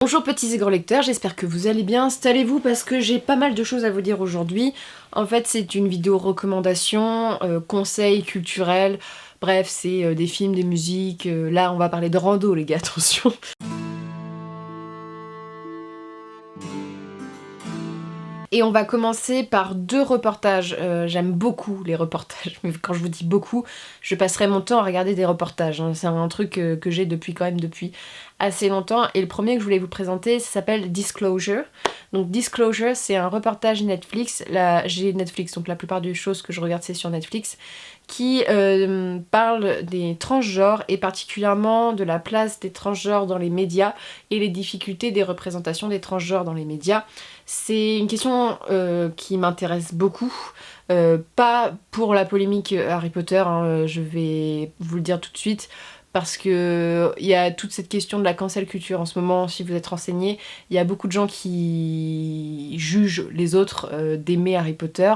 Bonjour petits et grands lecteurs, j'espère que vous allez bien. Installez-vous parce que j'ai pas mal de choses à vous dire aujourd'hui. En fait, c'est une vidéo recommandation, conseils culturels, bref, c'est des films, des musiques. Là, on va parler de rando, les gars, attention. Et on va commencer par deux reportages. J'aime beaucoup les reportages, mais quand je vous dis beaucoup, je passerai mon temps à regarder des reportages. Hein. C'est un truc que j'ai depuis assez longtemps. Et le premier que je voulais vous présenter, ça s'appelle Disclosure. Donc Disclosure, c'est un reportage Netflix. Là, j'ai Netflix, donc la plupart des choses que je regarde, c'est sur Netflix, qui parle des transgenres et particulièrement de la place des transgenres dans les médias et les difficultés des représentations des transgenres dans les médias. C'est une question qui m'intéresse beaucoup, pas pour la polémique Harry Potter, hein, je vais vous le dire tout de suite, parce que il y a toute cette question de la cancel culture en ce moment. Si vous êtes renseigné, il y a beaucoup de gens qui jugent les autres d'aimer Harry Potter.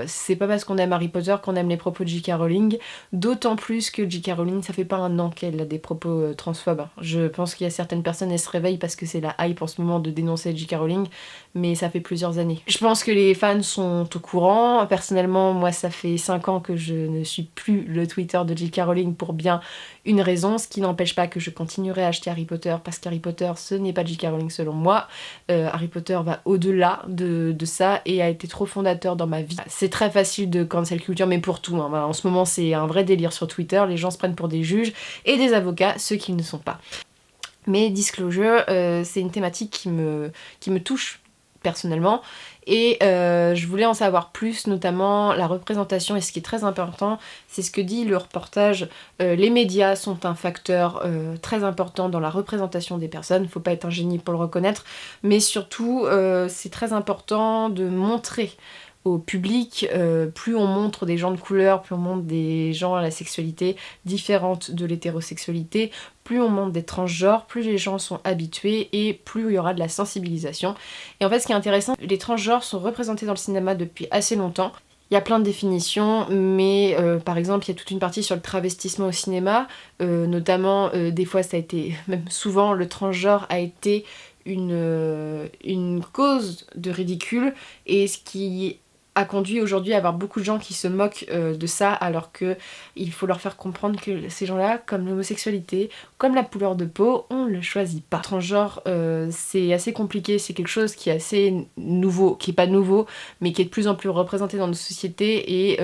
C'est pas parce qu'on aime Harry Potter qu'on aime les propos de J.K. Rowling, d'autant plus que J.K. Rowling, ça fait pas un an qu'elle a des propos transphobes. Je pense qu'il y a certaines personnes, elles se réveillent parce que c'est la hype en ce moment de dénoncer J.K. Rowling, mais ça fait plusieurs années. Je pense que les fans sont au courant. Personnellement, moi, ça fait 5 ans que je ne suis plus le Twitter de J.K. Rowling pour bien une raison, ce qui n'empêche pas que je continuerai à acheter Harry Potter, parce qu'Harry Potter, ce n'est pas J.K. Rowling selon moi. Harry Potter va au-delà de ça et a été trop fondateur dans ma vie. C'est très facile de cancel culture, mais pour tout. Hein. En ce moment, c'est un vrai délire sur Twitter. Les gens se prennent pour des juges et des avocats, ceux qui ne sont pas. Mais Disclosure, c'est une thématique qui me touche personnellement. Et je voulais en savoir plus, notamment la représentation. Et ce qui est très important, c'est ce que dit le reportage. Les médias sont un facteur très important dans la représentation des personnes. Faut pas être un génie pour le reconnaître. Mais surtout, c'est très important de montrer au public, plus on montre des gens de couleur, plus on montre des gens à la sexualité différente de l'hétérosexualité, plus on montre des transgenres, plus les gens sont habitués et plus il y aura de la sensibilisation. Et en fait, ce qui est intéressant, les transgenres sont représentés dans le cinéma depuis assez longtemps. Il y a plein de définitions, mais par exemple, il y a toute une partie sur le travestissement au cinéma, notamment, des fois ça a été, même souvent, le transgenre a été une cause de ridicule, et ce qui a conduit aujourd'hui à avoir beaucoup de gens qui se moquent de ça, alors que il faut leur faire comprendre que ces gens-là, comme l'homosexualité, comme la couleur de peau, on le choisit pas. Transgenre, c'est assez compliqué, c'est quelque chose qui est assez nouveau, qui est pas nouveau, mais qui est de plus en plus représenté dans nos sociétés, et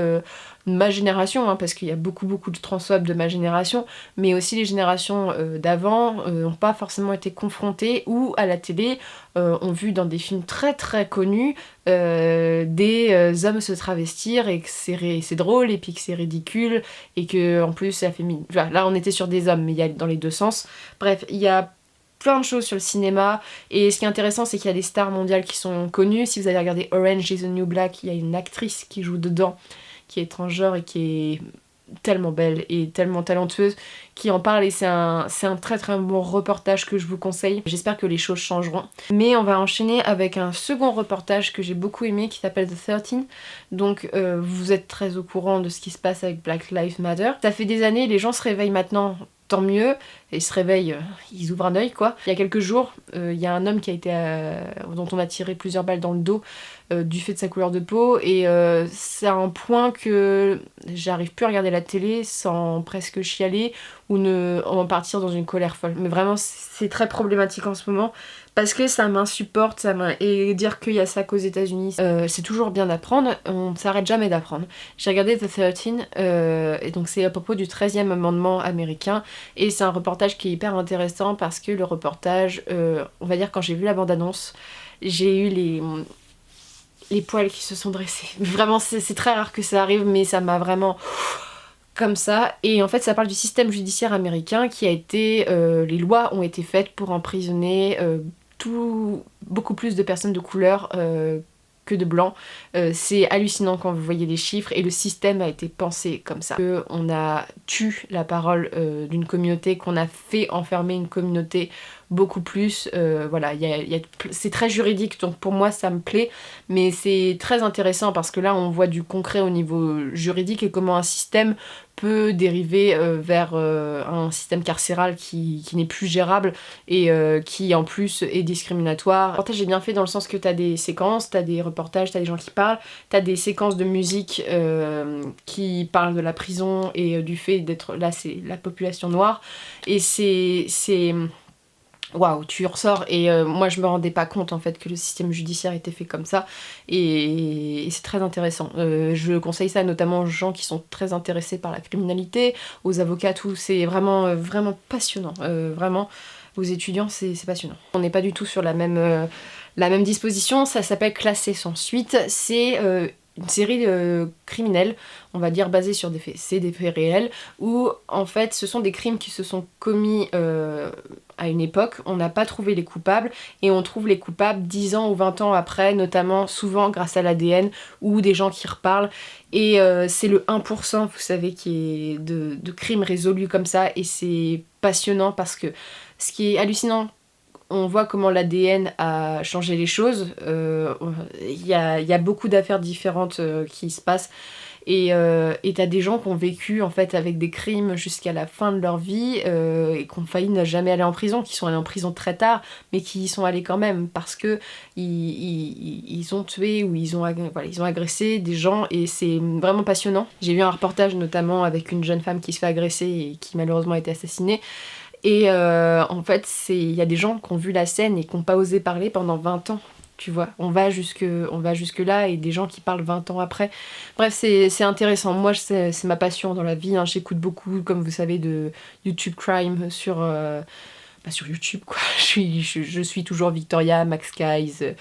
ma génération, hein, parce qu'il y a beaucoup de transphobes de ma génération, mais aussi les générations d'avant n'ont pas forcément été confrontées, ou à la télé ont vu dans des films très très connus des hommes se travestir, et que c'est drôle, et puis que c'est ridicule, et que en plus ça fait là on était sur des hommes, mais il y a dans les deux sens. Bref, il y a plein de choses sur le cinéma, et ce qui est intéressant, c'est qu'il y a des stars mondiales qui sont connues. Si vous avez regardé Orange is the New Black, il y a une actrice qui joue dedans, qui est transgenre et qui est tellement belle et tellement talentueuse, qui en parle, et c'est un très très bon reportage que je vous conseille. J'espère que les choses changeront. Mais on va enchaîner avec un second reportage que j'ai beaucoup aimé, qui s'appelle The 13. Donc vous êtes très au courant de ce qui se passe avec Black Lives Matter. Ça fait des années, les gens se réveillent maintenant, tant mieux, et ils se réveillent, ils ouvrent un œil quoi. Il y a quelques jours, il y a un homme qui a été dont on a tiré plusieurs balles dans le dos du fait de sa couleur de peau, et c'est un point que j'arrive plus à regarder la télé sans presque chialer ou en partir dans une colère folle. Mais vraiment, c'est très problématique en ce moment, parce que ça m'insupporte, et dire qu'il y a ça qu'aux États-Unis, c'est toujours bien d'apprendre, on ne s'arrête jamais d'apprendre. J'ai regardé The 13, et donc c'est à propos du 13e amendement américain, et c'est un reportage qui est hyper intéressant, parce que le reportage, on va dire, quand j'ai vu la bande-annonce, j'ai eu les poils qui se sont dressés. Vraiment, c'est très rare que ça arrive, mais ça m'a vraiment comme ça. Et en fait, ça parle du système judiciaire américain qui a été... les lois ont été faites pour emprisonner beaucoup plus de personnes de couleur que de blancs. C'est hallucinant quand vous voyez les chiffres, et le système a été pensé comme ça. On a tué la parole d'une communauté, qu'on a fait enfermer une communauté beaucoup plus. Voilà, c'est très juridique, donc pour moi ça me plaît, mais c'est très intéressant parce que là on voit du concret au niveau juridique et comment un système peut dériver vers un système carcéral qui n'est plus gérable et qui en plus est discriminatoire. Le reportage est bien fait dans le sens que t'as des séquences, t'as des reportages, t'as des gens qui parlent, t'as des séquences de musique qui parlent de la prison et du fait d'être là, c'est la population noire, et c'est waouh, tu ressors et moi je me rendais pas compte en fait que le système judiciaire était fait comme ça, et c'est très intéressant. Je conseille ça notamment aux gens qui sont très intéressés par la criminalité, aux avocats, tout, c'est vraiment, vraiment passionnant, vraiment, aux étudiants c'est passionnant. On n'est pas du tout sur la même disposition, ça s'appelle Classé sans suite, c'est une série criminelle, on va dire basée sur des faits, c'est des faits réels, où en fait ce sont des crimes qui se sont commis à une époque, on n'a pas trouvé les coupables, et on trouve les coupables 10 ans ou 20 ans après, notamment souvent grâce à l'ADN, ou des gens qui reparlent, et c'est le 1%, vous savez, qui est de crimes résolus comme ça, et c'est passionnant parce que ce qui est hallucinant, on voit comment l'ADN a changé les choses. Il y a beaucoup d'affaires différentes qui se passent. Et t'as des gens qui ont vécu en fait avec des crimes jusqu'à la fin de leur vie et qui ont failli ne jamais aller en prison, qui sont allés en prison très tard, mais qui y sont allés quand même parce que ils ont tué ou ils ont agressé des gens, et c'est vraiment passionnant. J'ai vu un reportage notamment avec une jeune femme qui se fait agresser et qui malheureusement a été assassinée. Et en fait, il y a des gens qui ont vu la scène et qui n'ont pas osé parler pendant 20 ans. Tu vois, on va jusque là, et des gens qui parlent 20 ans après. Bref, c'est intéressant. Moi, c'est ma passion dans la vie, hein. J'écoute beaucoup, comme vous savez, de YouTube Crime sur YouTube, quoi. Je suis toujours Victoria, Max Guys.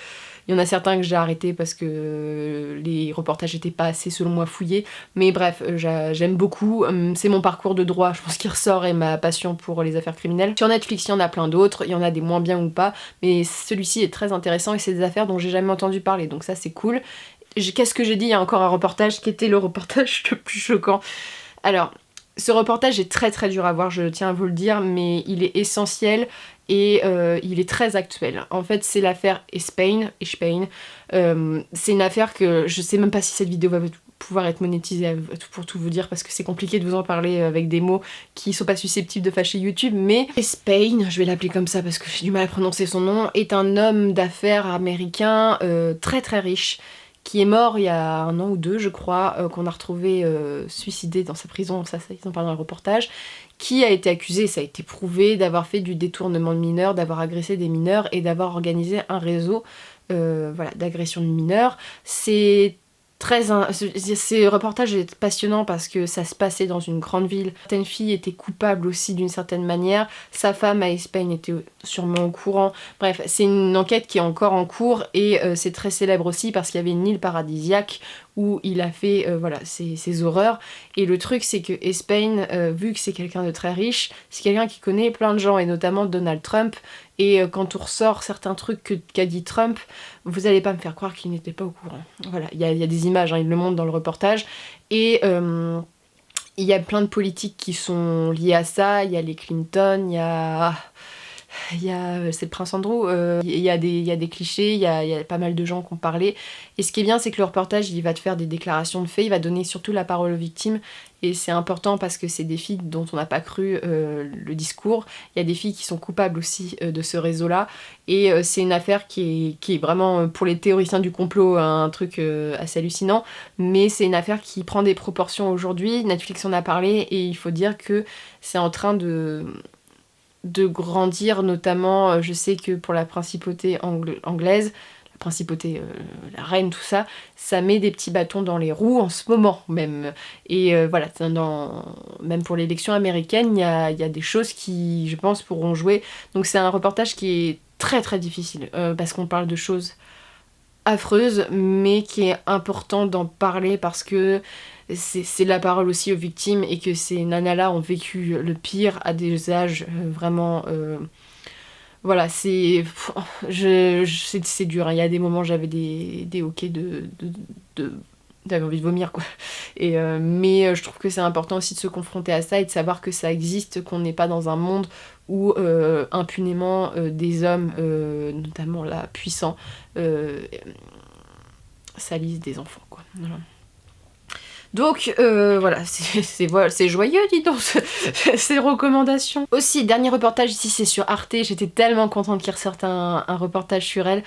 Il y en a certains que j'ai arrêtés parce que les reportages n'étaient pas assez, selon moi, fouillés. Mais bref, j'aime beaucoup. C'est mon parcours de droit, je pense, qui ressort, et ma passion pour les affaires criminelles. Sur Netflix, il y en a plein d'autres. Il y en a des moins bien ou pas. Mais celui-ci est très intéressant, et c'est des affaires dont j'ai jamais entendu parler. Donc ça, c'est cool. Qu'est-ce que j'ai dit? Il y a encore un reportage qui était le reportage le plus choquant. Alors, ce reportage est très très dur à voir, je tiens à vous le dire, mais il est essentiel et il est très actuel. En fait, c'est l'affaire Espagne. C'est une affaire que je sais même pas si cette vidéo va pouvoir être monétisée, pour tout vous dire, parce que c'est compliqué de vous en parler avec des mots qui sont pas susceptibles de fâcher YouTube, mais Espagne, je vais l'appeler comme ça parce que j'ai du mal à prononcer son nom, est un homme d'affaires américain très très riche, qui est mort il y a 1 an ou 2, je crois, qu'on a retrouvé suicidé dans sa prison, ça ils en parlent dans le reportage, qui a été accusé, ça a été prouvé, d'avoir fait du détournement de mineurs, d'avoir agressé des mineurs et d'avoir organisé un réseau d'agression de mineurs. Ce reportage est passionnant parce que ça se passait dans une grande ville. Certaines filles étaient coupables aussi d'une certaine manière. Sa femme à Espagne était sûrement au courant. Bref, c'est une enquête qui est encore en cours, et c'est très célèbre aussi parce qu'il y avait une île paradisiaque où il a fait ces horreurs. Et le truc, c'est que Espagne, vu que c'est quelqu'un de très riche, c'est quelqu'un qui connaît plein de gens, et notamment Donald Trump. Et quand on ressort certains trucs qu'a dit Trump, vous allez pas me faire croire qu'il n'était pas au courant. Voilà, il y a des images, hein, il le montre dans le reportage. Et il y a plein de politiques qui sont liées à ça. Il y a les Clinton, c'est le prince Andrew, il y a des clichés, il y a pas mal de gens qui ont parlé. Et ce qui est bien, c'est que le reportage, il va te faire des déclarations de faits, il va donner surtout la parole aux victimes. Et c'est important parce que c'est des filles dont on n'a pas cru le discours. Il y a des filles qui sont coupables aussi de ce réseau-là. Et c'est une affaire qui est vraiment, pour les théoriciens du complot, un truc assez hallucinant. Mais c'est une affaire qui prend des proportions aujourd'hui. Netflix en a parlé, et il faut dire que c'est en train de grandir, notamment, je sais que pour la principauté anglaise, la principauté, la reine, tout ça, ça met des petits bâtons dans les roues en ce moment même. Et même pour l'élection américaine, il y a des choses qui, je pense, pourront jouer. Donc c'est un reportage qui est très très difficile, parce qu'on parle de choses affreuses, mais qui est important d'en parler parce que c'est la parole aussi aux victimes, et que ces nanas-là ont vécu le pire à des âges vraiment... voilà, c'est dur, hein. Il y a des moments, j'avais des hoquets j'avais envie de vomir, quoi. Mais je trouve que c'est important aussi de se confronter à ça et de savoir que ça existe, qu'on n'est pas dans un monde où impunément des hommes, notamment là puissants, salissent des enfants, quoi. Voilà. Donc voilà, c'est joyeux, dis donc, ces recommandations. Aussi, dernier reportage ici, c'est sur Arte. J'étais tellement contente qu'il ressorte un reportage sur elle.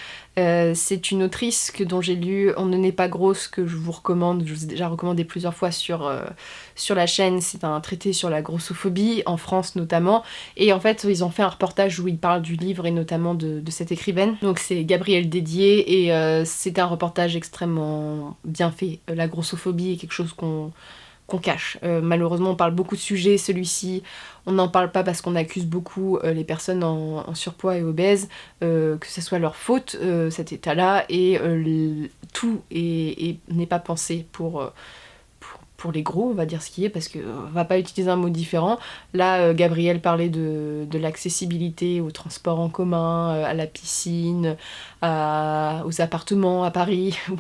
C'est une autrice dont j'ai lu On ne naît pas grosse, que je vous recommande. Je vous ai déjà recommandé plusieurs fois sur la chaîne. C'est un traité sur la grossophobie, en France notamment. Et en fait, ils ont fait un reportage où ils parlent du livre et notamment de cette écrivaine. Donc c'est Gabrielle Dédier et c'est un reportage extrêmement bien fait. La grossophobie est quelque chose qu'on cache. Malheureusement, on parle beaucoup de sujets, celui-ci, on n'en parle pas parce qu'on accuse beaucoup les personnes en surpoids et obèses, que ce soit leur faute, cet état-là, et tout n'est pas pensé pour les gros, on va dire ce qui est, parce qu'on va pas utiliser un mot différent. Là, Gabrielle parlait de l'accessibilité au transport en commun, à la piscine, aux appartements à Paris, où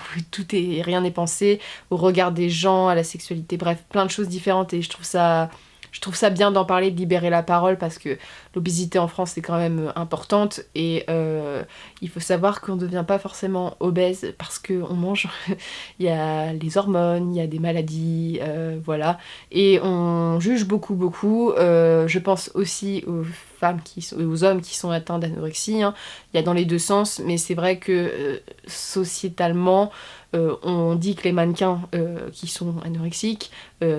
rien n'est pensé, au regard des gens, à la sexualité, bref, plein de choses différentes, et je trouve ça bien d'en parler, de libérer la parole, parce que l'obésité en France est quand même importante, et il faut savoir qu'on ne devient pas forcément obèse parce qu'on mange. Il y a les hormones, il y a des maladies, voilà. Et on juge beaucoup. Je pense aussi aux femmes aux hommes qui sont atteints d'anorexie, hein. Il y a dans les deux sens, mais c'est vrai que sociétalement, on dit que les mannequins qui sont anorexiques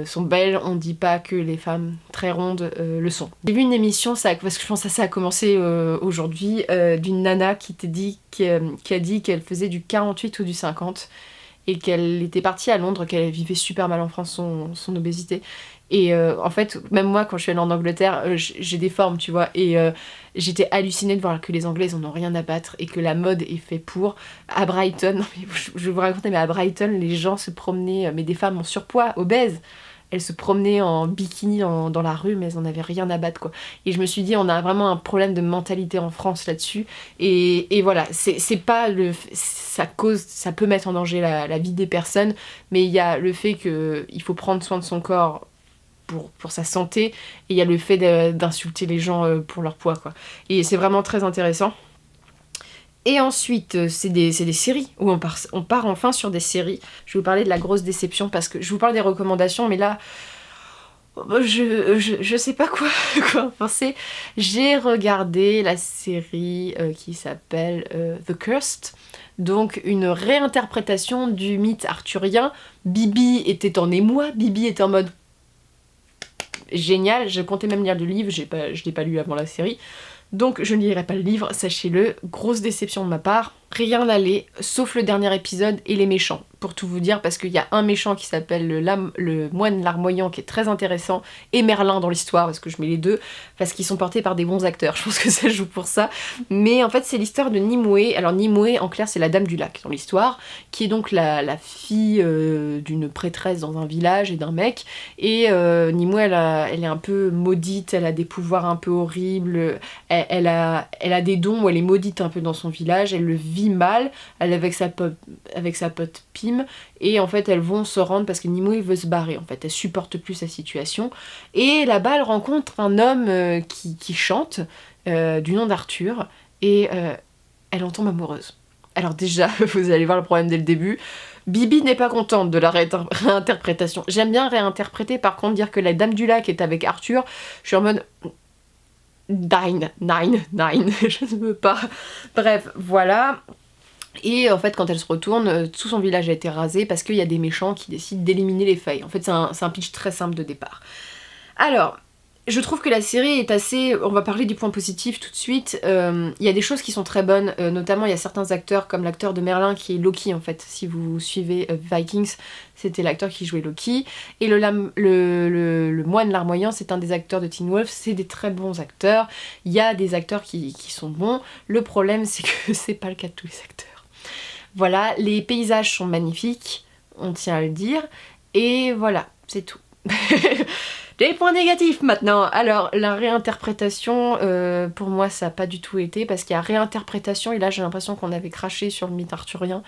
sont belles, on dit pas que les femmes très rondes le sont. J'ai vu une émission, parce que je pense que ça a commencé aujourd'hui, d'une nana qui a dit qu'elle faisait du 48 ou du 50 et qu'elle était partie à Londres, qu'elle vivait super mal en France son obésité. Et en fait, même moi, quand je suis allée en Angleterre, j'ai des formes, tu vois, et j'étais hallucinée de voir que les Anglaises en ont rien à battre et que la mode est faite pour. À Brighton, non, mais je vais vous raconter, mais à Brighton, les gens se promenaient, mais des femmes en surpoids, obèses, elles se promenaient en bikini dans la rue, mais elles en avaient rien à battre, quoi. Et je me suis dit, on a vraiment un problème de mentalité en France là-dessus. Et voilà, c'est pas ça peut mettre en danger la vie des personnes, mais il y a le fait qu'il faut prendre soin de son corps pour sa santé, et il y a le fait d'insulter les gens pour leur poids, quoi. Et c'est vraiment très intéressant. Et ensuite, c'est des séries, où on part enfin sur des séries. Je vais vous parler de la grosse déception, parce que je vous parle des recommandations, mais là, je sais pas quoi en penser. J'ai regardé la série qui s'appelle The Cursed, donc une réinterprétation du mythe arthurien. Bibi était en émoi, Bibi était en mode génial, je comptais même lire le livre, je l'ai pas lu avant la série, donc je ne lirai pas le livre, sachez-le, grosse déception de ma part. Rien n'allait, sauf le dernier épisode et les méchants, pour tout vous dire, parce qu'il y a un méchant qui s'appelle le moine larmoyant, qui est très intéressant, et Merlin dans l'histoire, parce que je mets les deux, parce qu'ils sont portés par des bons acteurs, je pense que ça joue pour ça. Mais en fait, c'est l'histoire de Nimue. Alors Nimue, en clair, c'est la dame du lac dans l'histoire, qui est donc la fille d'une prêtresse dans un village et d'un mec, et Nimue, elle est un peu maudite, elle a des pouvoirs un peu horribles, elle a des dons où elle est maudite un peu dans son village, elle le vit mal, elle est avec sa pote Pym, et en fait elles vont se rendre parce que Nimue veut se barrer, en fait elle supporte plus sa situation, et là-bas elle rencontre un homme qui chante du nom d'Arthur, et elle en tombe amoureuse. Alors déjà, vous allez voir le problème dès le début, Bibi n'est pas contente de la réinterprétation. J'aime bien réinterpréter, par contre dire que la Dame du Lac est avec Arthur, je suis en mode Nine, je ne veux pas. Bref, voilà. Et en fait, quand elle se retourne, tout son village a été rasé parce qu'il y a des méchants qui décident d'éliminer les feuilles. En fait, c'est un pitch très simple de départ. Alors, je trouve que la série est assez... On va parler du point positif tout de suite. Il y a des choses qui sont très bonnes, notamment il y a certains acteurs, comme l'acteur de Merlin qui est Loki, en fait. Si vous suivez Vikings, c'était l'acteur qui jouait Loki. Et le moine larmoyant, c'est un des acteurs de Teen Wolf. C'est des très bons acteurs. Il y a des acteurs qui sont bons. Le problème, c'est que c'est pas le cas de tous les acteurs. Voilà, les paysages sont magnifiques, on tient à le dire. Et voilà, c'est tout. Des points négatifs maintenant. Alors la réinterprétation, pour moi ça n'a pas du tout été, parce qu'il y a réinterprétation et là j'ai l'impression qu'on avait craché sur le mythe arthurien.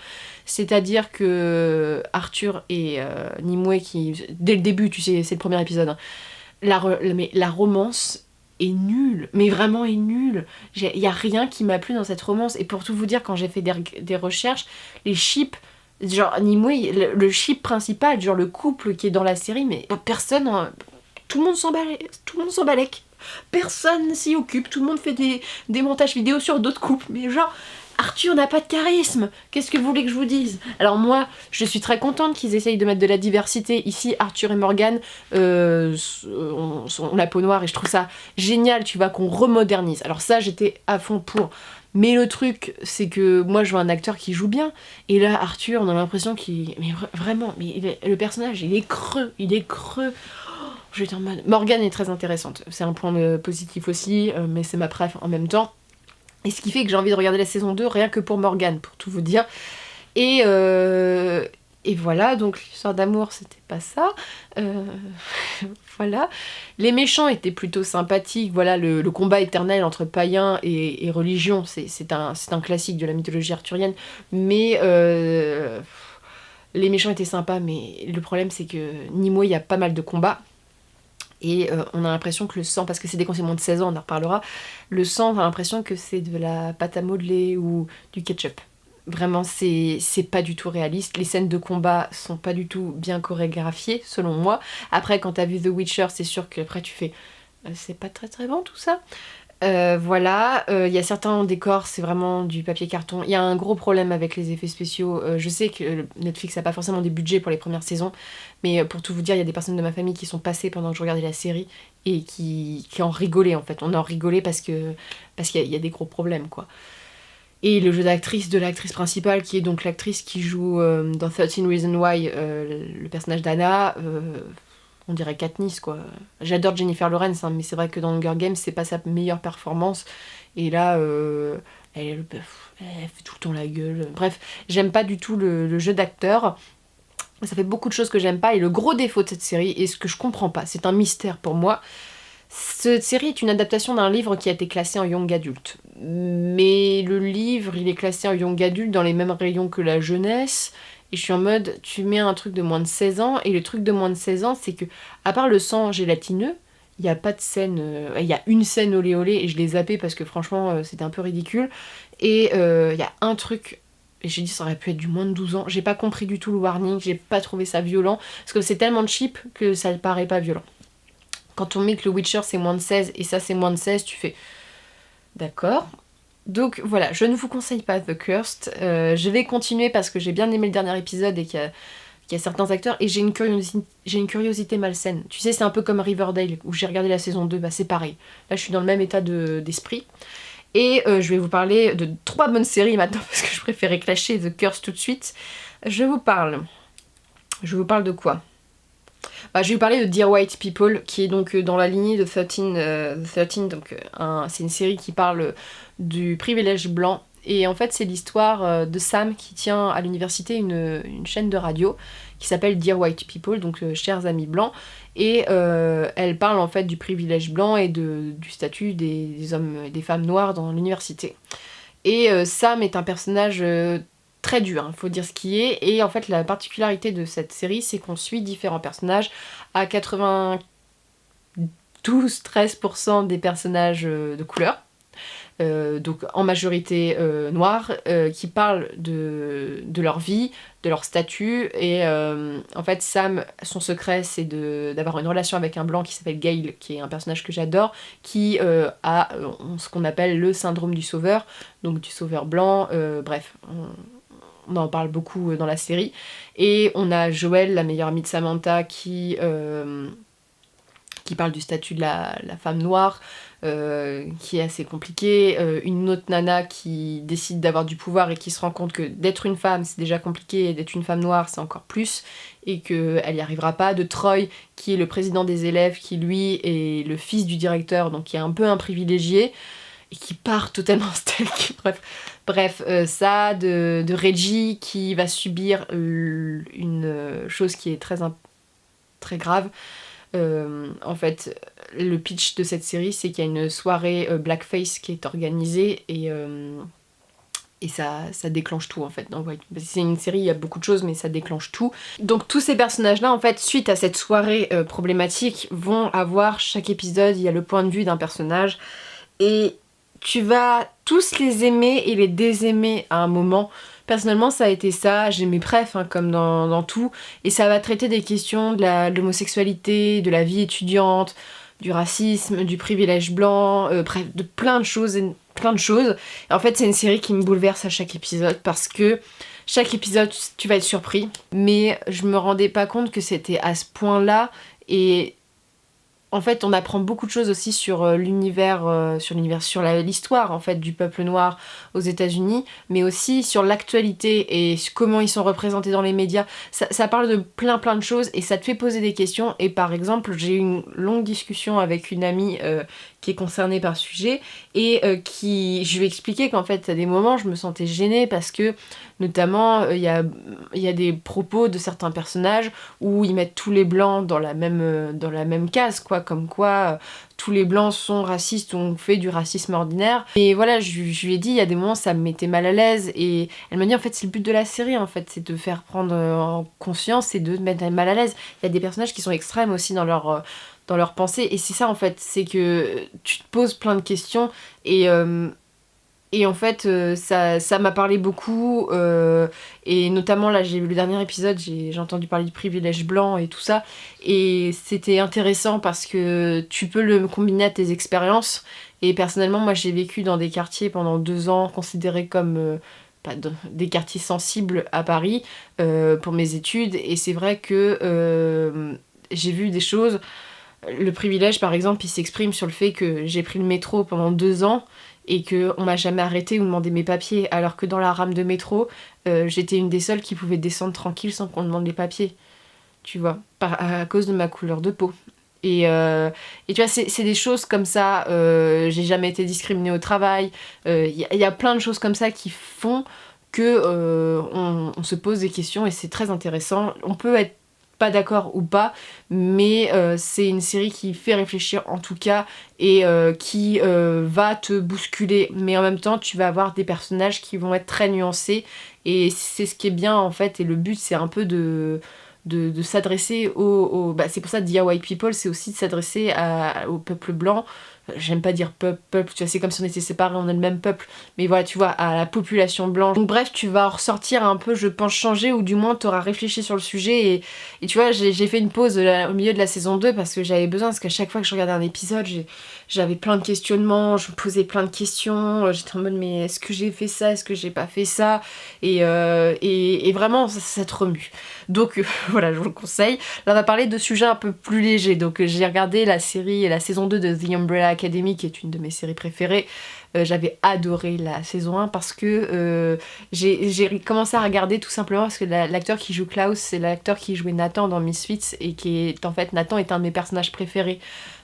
C'est-à-dire que Arthur et Nimue, qui dès le début, tu sais, c'est le premier épisode, hein, mais la romance est nul, mais vraiment est nul. Il y a rien qui m'a plu dans cette romance, et pour tout vous dire, quand j'ai fait des recherches, les ships, genre Nimue, le ship principal, genre le couple qui est dans la série, mais personne, tout le monde s'en balèque. Personne s'y occupe, tout le monde fait des montages vidéo sur d'autres couples, mais genre, Arthur n'a pas de charisme. Qu'est-ce que vous voulez que je vous dise? Alors moi, je suis très contente qu'ils essayent de mettre de la diversité. Ici, Arthur et Morgan ont la peau noire et je trouve ça génial, tu vois, qu'on remodernise. Alors ça, j'étais à fond pour. Mais le truc, c'est que moi, je vois un acteur qui joue bien. Et là, Arthur, on a l'impression qu'il... Mais vraiment, le personnage, il est creux. J'étais en mode... Morgane est très intéressante. C'est un point positif aussi, mais c'est ma préf en même temps. Et ce qui fait que j'ai envie de regarder la saison 2 rien que pour Morgane, pour tout vous dire. Et voilà, donc l'histoire d'amour, c'était pas ça. Voilà. Les méchants étaient plutôt sympathiques. Voilà, le combat éternel entre païens et religion, c'est un classique de la mythologie arthurienne. Mais les méchants étaient sympas, mais le problème, c'est que Nimue, il y a pas mal de combats. Et on a l'impression que le sang, parce que c'est des conseils de 16 ans, on en reparlera, le sang, on a l'impression que c'est de la pâte à modeler ou du ketchup. Vraiment, c'est pas du tout réaliste. Les scènes de combat sont pas du tout bien chorégraphiées, selon moi. Après, quand t'as vu The Witcher, c'est sûr qu'après tu fais c'est pas très très bon tout ça. Voilà, il y a certains décors, c'est vraiment du papier carton. Il y a un gros problème avec les effets spéciaux. Je sais que Netflix n'a pas forcément des budgets pour les premières saisons, mais pour tout vous dire, il y a des personnes de ma famille qui sont passées pendant que je regardais la série et qui en rigolaient en fait. On en rigolait parce qu'il y a des gros problèmes quoi. Et le jeu d'actrice de l'actrice principale, qui est donc l'actrice qui joue dans 13 Reasons Why, le personnage d'Anna, on dirait Katniss quoi. J'adore Jennifer Lawrence, hein, mais c'est vrai que dans Hunger Games, c'est pas sa meilleure performance. Et là, elle fait tout le temps la gueule. Bref, j'aime pas du tout le jeu d'acteur. Ça fait beaucoup de choses que j'aime pas. Et le gros défaut de cette série, et ce que je comprends pas, c'est un mystère pour moi. Cette série est une adaptation d'un livre qui a été classé en Young Adult. Mais le livre, il est classé en Young Adult dans les mêmes rayons que la jeunesse. Et je suis en mode, tu mets un truc de moins de 16 ans, et le truc de moins de 16 ans, c'est que, à part le sang gélatineux, il n'y a pas de scène... Il y a une scène olé olé, et je l'ai zappé parce que franchement, c'était un peu ridicule. Et il y a un truc... Et j'ai dit ça aurait pu être du moins de 12 ans. J'ai pas compris du tout le warning, j'ai pas trouvé ça violent. Parce que c'est tellement cheap que ça ne paraît pas violent. Quand on met que le Witcher c'est moins de 16 et ça c'est moins de 16, tu fais... D'accord. Donc voilà, je ne vous conseille pas The Cursed. Je vais continuer parce que j'ai bien aimé le dernier épisode et qu'il y a certains acteurs et j'ai une curiosité malsaine. Tu sais, c'est un peu comme Riverdale où j'ai regardé la saison 2, bah c'est pareil. Là je suis dans le même état d'esprit. Et je vais vous parler de 3 bonnes séries maintenant parce que je préférais clasher The Curse tout de suite. Je vous parle de quoi? Je vais vous parler de Dear White People qui est donc dans la lignée de 13, donc c'est une série qui parle du privilège blanc. Et en fait c'est l'histoire de Sam qui tient à l'université une chaîne de radio qui s'appelle Dear White People, donc chers amis blancs. Et elle parle en fait du privilège blanc et du statut des hommes et des femmes noirs dans l'université. Et Sam est un personnage très dur, hein, faut dire ce qui est. Et en fait la particularité de cette série, c'est qu'on suit différents personnages. À 92-13% des personnages de couleur. Donc en majorité noirs, qui parlent de leur vie, de leur statut, et en fait Sam, son secret c'est d'avoir une relation avec un blanc qui s'appelle Gale, qui est un personnage que j'adore, qui a ce qu'on appelle le syndrome du sauveur, donc du sauveur blanc, bref, on en parle beaucoup dans la série, et on a Joël, la meilleure amie de Samantha, qui parle du statut de la femme noire, qui est assez compliqué, une autre nana qui décide d'avoir du pouvoir et qui se rend compte que d'être une femme c'est déjà compliqué et d'être une femme noire c'est encore plus et qu'elle n'y arrivera pas, de Troy qui est le président des élèves qui lui est le fils du directeur donc qui est un peu un privilégié et qui part totalement stealth. Bref, ça, de Reggie qui va subir une chose qui est très grave. En fait, le pitch de cette série, c'est qu'il y a une soirée blackface qui est organisée Et ça déclenche tout en fait. Donc, ouais, c'est une série, il y a beaucoup de choses, mais ça déclenche tout. Donc tous ces personnages-là, en fait, suite à cette soirée problématique, vont avoir, chaque épisode, il y a le point de vue d'un personnage. Et tu vas tous les aimer et les désaimer à un moment. Personnellement, ça a été ça, j'ai mes préfs, hein, comme dans tout. Et ça va traiter des questions de l'homosexualité, de la vie étudiante, du racisme, du privilège blanc, bref, de plein de choses, plein de choses. Et en fait, c'est une série qui me bouleverse à chaque épisode parce que chaque épisode, tu vas être surpris. Mais je me rendais pas compte que c'était à ce point-là. Et en fait, on apprend beaucoup de choses aussi sur l'histoire en fait du peuple noir aux États-Unis, mais aussi sur l'actualité et comment ils sont représentés dans les médias. Ça parle de plein de choses et ça te fait poser des questions. Et par exemple, j'ai eu une longue discussion avec une amie qui est concernée par ce sujet et je lui ai expliqué qu'en fait, à des moments, je me sentais gênée parce que, notamment, il y a des propos de certains personnages où ils mettent tous les blancs dans la même case, quoi, comme quoi tous les blancs sont racistes ou ont fait du racisme ordinaire. Et voilà, je lui ai dit, il y a des moments ça me mettait mal à l'aise et elle m'a dit en fait c'est le but de la série en fait, c'est de faire prendre en conscience et de te mettre mal à l'aise. Il y a des personnages qui sont extrêmes aussi dans leur pensée et c'est ça en fait, c'est que tu te poses plein de questions et en fait, ça m'a parlé beaucoup, et notamment là, j'ai vu le dernier épisode, j'ai entendu parler du privilège blanc et tout ça, et c'était intéressant parce que tu peux le combiner à tes expériences, et personnellement, moi j'ai vécu dans des quartiers pendant 2 ans, considérés comme des quartiers sensibles à Paris, pour mes études, et c'est vrai que j'ai vu des choses. Le privilège, par exemple, il s'exprime sur le fait que j'ai pris le métro pendant 2 ans, et qu'on m'a jamais arrêté ou demandé mes papiers, alors que dans la rame de métro, j'étais une des seules qui pouvait descendre tranquille sans qu'on demande les papiers, tu vois, à cause de ma couleur de peau. Et tu vois, c'est des choses comme ça, j'ai jamais été discriminée au travail, y a plein de choses comme ça qui font que on se pose des questions et c'est très intéressant. On peut être pas d'accord ou pas, mais c'est une série qui fait réfléchir en tout cas et qui va te bousculer, mais en même temps tu vas avoir des personnages qui vont être très nuancés et c'est ce qui est bien en fait, et le but c'est un peu de s'adresser c'est pour ça Dear White People, c'est aussi de s'adresser au peuple blanc. J'aime pas dire peuple, tu vois, c'est comme si on était séparés, on est le même peuple, mais voilà, tu vois, à la population blanche. Donc bref, tu vas en ressortir un peu, je pense, changer, ou du moins t'auras réfléchi sur le sujet, et tu vois, j'ai fait une pause au milieu de la saison 2 parce que j'avais besoin, parce qu'à chaque fois que je regardais un épisode, j'avais plein de questionnements, je me posais plein de questions, j'étais en mode mais est-ce que j'ai fait ça, est-ce que j'ai pas fait ça, et vraiment ça te remue. Donc voilà, je vous le conseille. Là on va parler de sujets un peu plus légers, donc j'ai regardé la saison 2 de The Umbrella Academy, qui est une de mes séries préférées. J'avais adoré la saison 1 parce que j'ai commencé à regarder tout simplement parce que l'acteur qui joue Klaus, c'est l'acteur qui jouait Nathan dans Misfits, et qui est en fait, Nathan est un de mes personnages préférés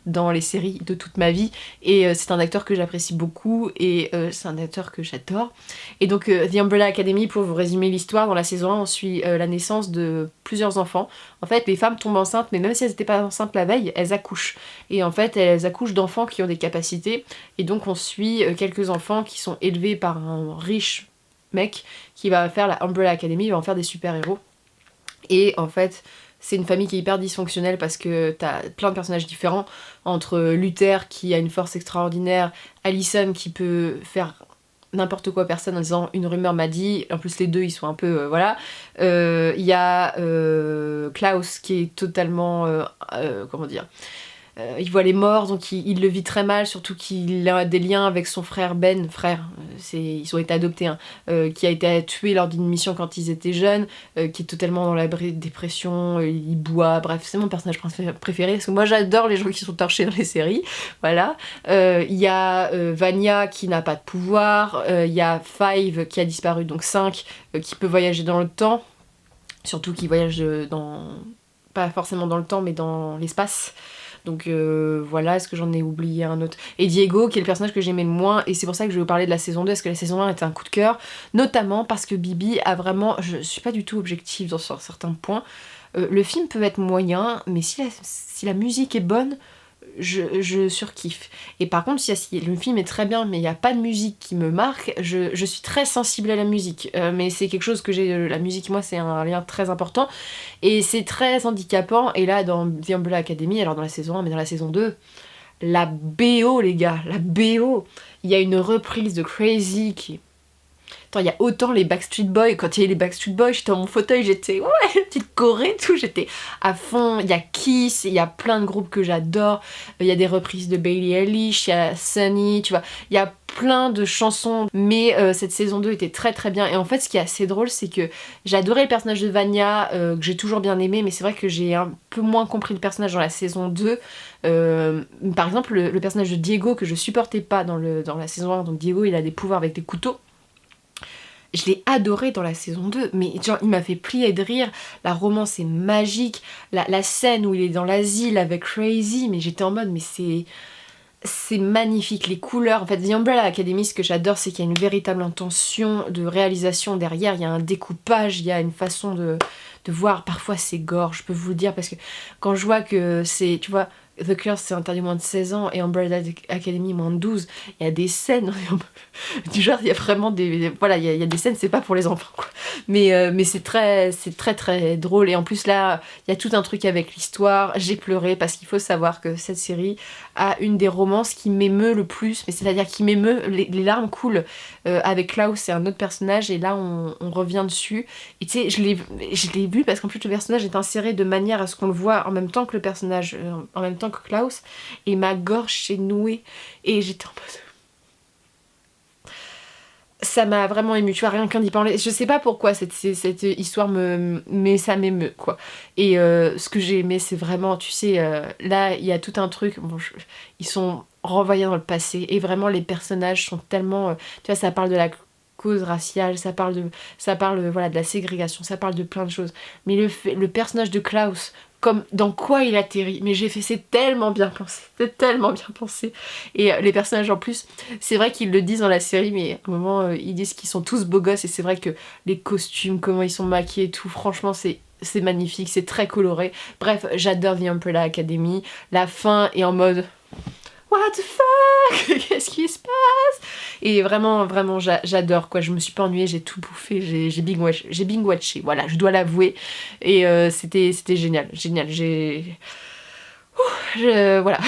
dans les séries de toute ma vie, et c'est un acteur que j'apprécie beaucoup, et c'est un acteur que j'adore. Et donc The Umbrella Academy, pour vous résumer l'histoire, dans la saison 1 on suit la naissance de plusieurs enfants. En fait, les femmes tombent enceintes, mais même si elles n'étaient pas enceintes la veille, elles accouchent, et en fait elles accouchent d'enfants qui ont des capacités, et donc on suit quelques enfants qui sont élevés par un riche mec qui va faire la Umbrella Academy, il va en faire des super-héros. Et en fait, c'est une famille qui est hyper dysfonctionnelle parce que t'as plein de personnages différents, entre Luther qui a une force extraordinaire, Allison qui peut faire n'importe quoi à personne en disant une rumeur m'a dit, en plus les deux ils sont un peu voilà, il y a Klaus qui est totalement comment dire, il voit les morts, donc il le vit très mal, surtout qu'il a des liens avec son frère Ben, ils ont été adoptés, hein, qui a été tué lors d'une mission quand ils étaient jeunes, qui est totalement dans la dépression, il boit, bref, c'est mon personnage préféré, parce que moi j'adore les gens qui sont torchés dans les séries, voilà. Il y a Vanya qui n'a pas de pouvoir, il y a Five qui a disparu, donc 5, qui peut voyager dans le temps, surtout qui voyage pas forcément dans le temps, mais dans l'espace. Donc voilà, est-ce que j'en ai oublié un autre? Et Diego, qui est le personnage que j'aimais le moins, et c'est pour ça que je vais vous parler de la saison 2, parce que la saison 1 était un coup de cœur, notamment parce que Bibi a vraiment... Je suis pas du tout objective sur certains points. Le film peut être moyen, mais si la musique est bonne, je surkiffe. Et par contre, si le film est très bien, mais il n'y a pas de musique qui me marque, je suis très sensible à la musique. Mais c'est quelque chose que j'ai... La musique, moi, c'est un lien très important. Et c'est très handicapant. Et là, dans The Umbrella Academy, alors dans la saison 1, mais dans la saison 2, la BO, les gars, la BO. Il y a une reprise de Crazy qui... Attends, il y a autant les Backstreet Boys. Quand il y a eu les Backstreet Boys, j'étais dans mon fauteuil, j'étais... Ouais, petite Corée et tout, j'étais à fond. Il y a Kiss, il y a plein de groupes que j'adore. Il y a des reprises de Billie Eilish, il y a Sunny, tu vois. Il y a plein de chansons. Mais cette saison 2 était très très bien. Et en fait, ce qui est assez drôle, c'est que j'ai adoré le personnage de Vanya, que j'ai toujours bien aimé. Mais c'est vrai que j'ai un peu moins compris le personnage dans la saison 2. Par exemple, le personnage de Diego, que je supportais pas dans la saison 1. Donc Diego, il a des pouvoirs avec des couteaux. Je l'ai adoré dans la saison 2, mais genre il m'a fait plier de rire, la romance est magique, la scène où il est dans l'asile avec Crazy, mais j'étais en mode mais c'est magnifique, les couleurs. En fait, The Umbrella Academy, ce que j'adore, c'est qu'il y a une véritable intention de réalisation derrière, il y a un découpage, il y a une façon de voir, parfois c'est gore, je peux vous le dire, parce que quand je vois que c'est, tu vois, The Curse c'est interdit moins de 16 ans et Umbrella Academy moins de 12, il y a des scènes, du genre il y a vraiment des... Voilà, il y a des scènes, c'est pas pour les enfants, quoi. Mais c'est très très drôle, et en plus là, il y a tout un truc avec l'histoire, j'ai pleuré, parce qu'il faut savoir que cette série a une des romances qui m'émeut le plus, mais c'est-à-dire qui m'émeut, les larmes coulent avec Klaus, c'est un autre personnage, et là on revient dessus, et tu sais, je l'ai vu parce qu'en plus le personnage est inséré de manière à ce qu'on le voit en même temps que le personnage, en même temps que Klaus, et ma gorge s'est nouée, et j'étais en mode... Ça m'a vraiment émue, tu vois, rien qu'en y parler. Je sais pas pourquoi cette histoire mais ça m'émeut, quoi. Et ce que j'ai aimé, c'est vraiment, tu sais, là, il y a tout un truc, bon, ils sont renvoyés dans le passé, et vraiment, les personnages sont tellement... tu vois, ça parle de la cause raciale, ça parle voilà, de la ségrégation, ça parle de plein de choses. Mais le personnage de Klaus, comme dans quoi il atterrit, mais j'ai fait, c'est tellement bien pensé, c'est tellement bien pensé. Et les personnages en plus, c'est vrai qu'ils le disent dans la série, mais à un moment ils disent qu'ils sont tous beaux gosses, et c'est vrai que les costumes, comment ils sont maquillés et tout, franchement c'est magnifique, c'est très coloré. Bref, j'adore The Umbrella Academy. La fin est en mode what the fuck, qu'est-ce qui se passe? Et vraiment, vraiment, j'adore, quoi. Je me suis pas ennuyée, j'ai tout bouffé, j'ai binge-watché, voilà, je dois l'avouer. Et c'était génial, génial. Voilà.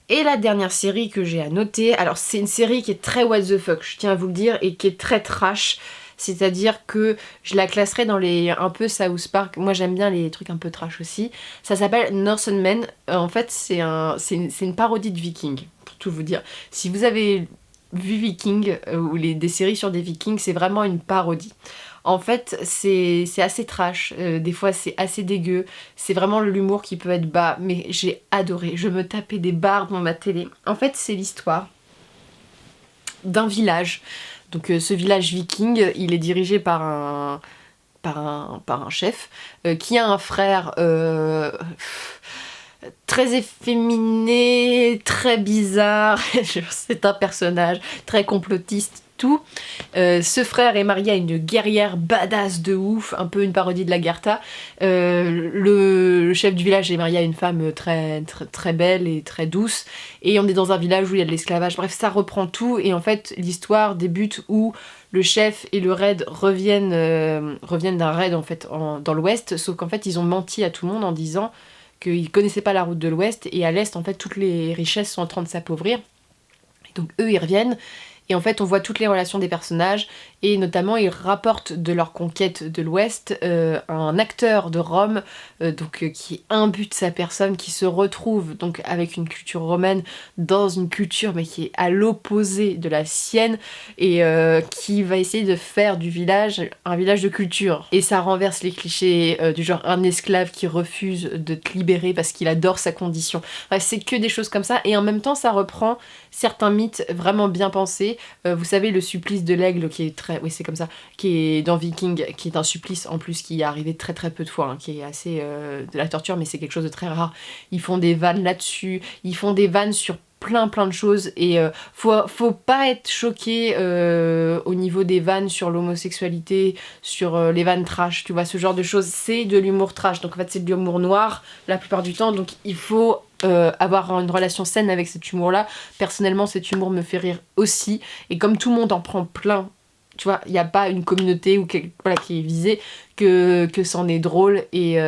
Et la dernière série que j'ai à noter, alors c'est une série qui est très what the fuck, je tiens à vous le dire, et qui est très trash. C'est-à-dire que je la classerais dans les un peu South Park. Moi j'aime bien les trucs un peu trash aussi. Ça s'appelle Northern Men. En fait c'est une parodie de Viking, pour tout vous dire. Si vous avez vu Viking ou des séries sur des Vikings, c'est vraiment une parodie. En fait, c'est assez trash, des fois c'est assez dégueu, c'est vraiment l'humour qui peut être bas, mais j'ai adoré, je me tapais des barres devant ma télé. En fait, c'est l'histoire d'un village. Donc ce village viking, il est dirigé par un chef qui a un frère très efféminé, très bizarre, c'est un personnage très complotiste, tout. Ce frère est marié à une guerrière badass de ouf, un peu une parodie de Lagertha. Le chef du village est marié à une femme très, très, très belle et très douce, et on est dans un village où il y a de l'esclavage. Bref, ça reprend tout, et en fait l'histoire débute où le chef et le raid reviennent d'un raid en fait dans l'ouest, sauf qu'en fait ils ont menti à tout le monde en disant qu'ils connaissaient pas la route de l'ouest, et à l'est en fait toutes les richesses sont en train de s'appauvrir. Donc eux ils reviennent, et en fait on voit toutes les relations des personnages, et notamment ils rapportent de leur conquête de l'Ouest un acteur de Rome qui imbue sa personne, qui se retrouve donc avec une culture romaine dans une culture mais qui est à l'opposé de la sienne, et qui va essayer de faire du village un village de culture. Et ça renverse les clichés du genre un esclave qui refuse de te libérer parce qu'il adore sa condition. Bref, c'est que des choses comme ça, et en même temps ça reprend certains mythes vraiment bien pensés. Vous savez, le supplice de l'aigle qui est très... Oui, c'est comme ça. Qui est dans Viking, qui est un supplice en plus qui est arrivé très très peu de fois, hein, qui est assez de la torture, mais c'est quelque chose de très rare. Ils font des vannes là-dessus, ils font des vannes sur plein de choses, et faut pas être choqué au niveau des vannes sur l'homosexualité, sur les vannes trash, tu vois, ce genre de choses, c'est de l'humour trash, donc en fait c'est de l'humour noir la plupart du temps, donc il faut avoir une relation saine avec cet humour-là. Personnellement, cet humour me fait rire aussi. Et comme tout le monde en prend plein, tu vois, il n'y a pas une communauté voilà, qui est visée, que c'en est drôle. Et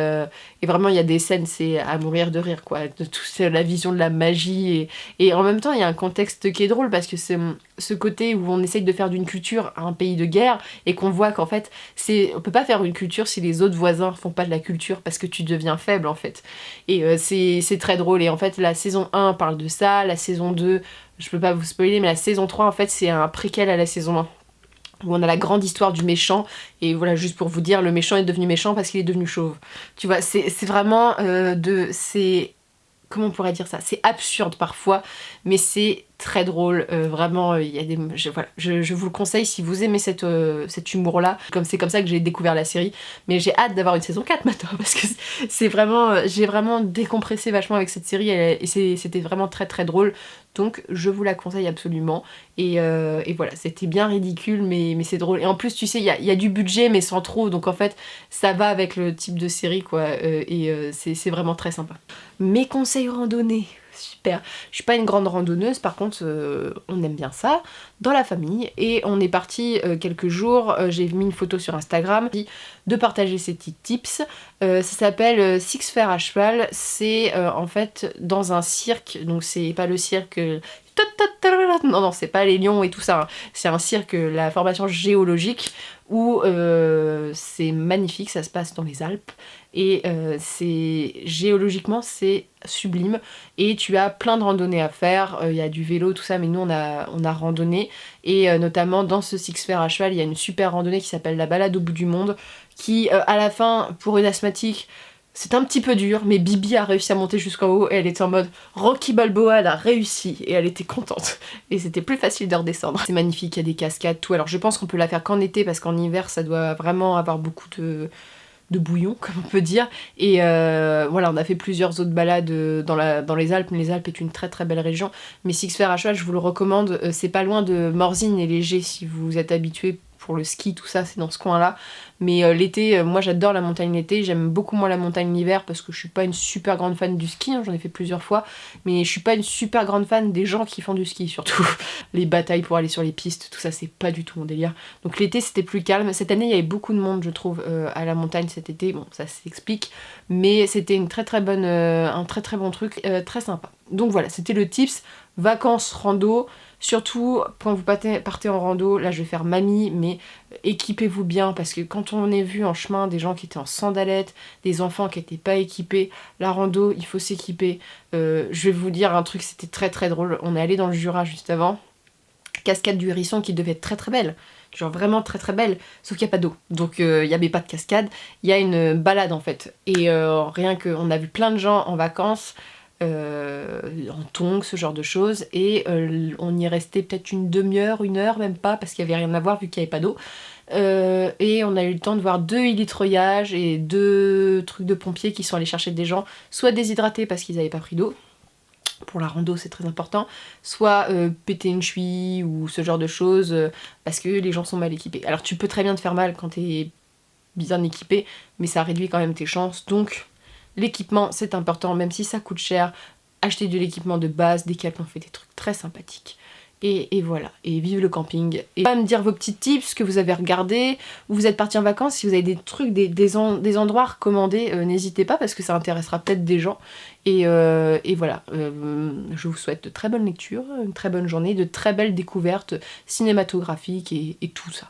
vraiment, il y a des scènes, c'est à mourir de rire, quoi. De tout, c'est la vision de la magie. Et en même temps, il y a un contexte qui est drôle, parce que c'est ce côté où on essaye de faire d'une culture un pays de guerre, et qu'on voit qu'en fait, on peut pas faire une culture si les autres voisins font pas de la culture, parce que tu deviens faible, en fait. Et c'est très drôle. Et en fait, la saison 1 parle de ça, la saison 2, je peux pas vous spoiler, mais la saison 3, en fait, c'est un préquel à la saison 1 où on a la grande histoire du méchant, et voilà, juste pour vous dire, le méchant est devenu méchant parce qu'il est devenu chauve. Tu vois, c'est vraiment c'est... Comment on pourrait dire ça? C'est absurde parfois, mais c'est très drôle. Vraiment, il y a des... voilà, je vous le conseille si vous aimez cet humour-là. C'est comme ça que j'ai découvert la série. Mais j'ai hâte d'avoir une saison 4 maintenant, parce que c'est vraiment... J'ai vraiment décompressé vachement avec cette série, et c'était vraiment très très drôle. Donc je vous la conseille absolument. Et voilà, c'était bien ridicule, mais c'est drôle. Et en plus, tu sais, il y a du budget, mais sans trop. Donc en fait, ça va avec le type de série, quoi. C'est vraiment très sympa. Mes conseils randonnée, super. Je suis pas une grande randonneuse, par contre, on aime bien ça dans la famille. Et on est parti quelques jours. J'ai mis une photo sur Instagram de partager ces petits tips. Ça s'appelle Six Fers à cheval. C'est en fait dans un cirque. Donc c'est pas le cirque. Non, c'est pas les lions et tout ça. Hein. C'est un cirque, la formation géologique, où c'est magnifique, ça se passe dans les Alpes. Et géologiquement, c'est sublime. Et tu as plein de randonnées à faire. Il y a du vélo, tout ça, mais nous, on a randonné. Et notamment, dans ce Six Fers à cheval, il y a une super randonnée qui s'appelle la balade au bout du monde, qui, à la fin, pour une asthmatique, c'est un petit peu dur, mais Bibi a réussi à monter jusqu'en haut et elle était en mode Rocky Balboa, elle a réussi et elle était contente. Et c'était plus facile de redescendre. C'est magnifique, il y a des cascades, tout. Alors je pense qu'on peut la faire qu'en été parce qu'en hiver ça doit vraiment avoir beaucoup de bouillon, comme on peut dire. Et voilà, on a fait plusieurs autres balades dans les Alpes. Les Alpes est une très très belle région. Mais Six Fers à cheval, je vous le recommande. C'est pas loin de Morzine et Léger si vous êtes habitué pour le ski, tout ça, c'est dans ce coin-là. Mais l'été, moi j'adore la montagne l'été, j'aime beaucoup moins la montagne l'hiver parce que je suis pas une super grande fan du ski, hein, j'en ai fait plusieurs fois, mais je suis pas une super grande fan des gens qui font du ski surtout. Les batailles pour aller sur les pistes, tout ça, c'est pas du tout mon délire. Donc l'été c'était plus calme. Cette année il y avait beaucoup de monde, je trouve, à la montagne cet été, bon ça s'explique, mais c'était une très très bonne, un très très bon truc, très sympa. Donc voilà, c'était le tips vacances rando. Surtout quand vous partez en rando, là je vais faire mamie, mais équipez-vous bien parce que quand on est vu en chemin des gens qui étaient en sandalettes, des enfants qui n'étaient pas équipés, la rando il faut s'équiper. Je vais vous dire un truc, c'était très très drôle. On est allé dans le Jura juste avant, cascade du Hérisson qui devait être très très belle. Genre vraiment très très belle, sauf qu'il n'y a pas d'eau. Donc il n'y avait pas de cascade, il y a une balade en fait. Et rien que, on a vu plein de gens en vacances, en tongs, ce genre de choses, et on y restait peut-être une demi-heure, une heure, même pas, parce qu'il n'y avait rien à voir vu qu'il n'y avait pas d'eau. Et on a eu le temps de voir 2 élitroyages et 2 trucs de pompiers qui sont allés chercher des gens, soit déshydratés parce qu'ils n'avaient pas pris d'eau, pour la rando c'est très important, soit péter une cheville ou ce genre de choses, parce que les gens sont mal équipés. Alors tu peux très bien te faire mal quand t'es bien équipé, mais ça réduit quand même tes chances, donc l'équipement c'est important, même si ça coûte cher, achetez de l'équipement de base, Decathlon fait des trucs très sympathiques. Et voilà, et vive le camping. Et pas me dire vos petits tips, ce que vous avez regardé, où vous êtes parti en vacances, si vous avez des trucs, des endroits à recommander, n'hésitez pas parce que ça intéressera peut-être des gens. Et voilà, je vous souhaite de très bonnes lectures, une très bonne journée, de très belles découvertes cinématographiques et tout ça.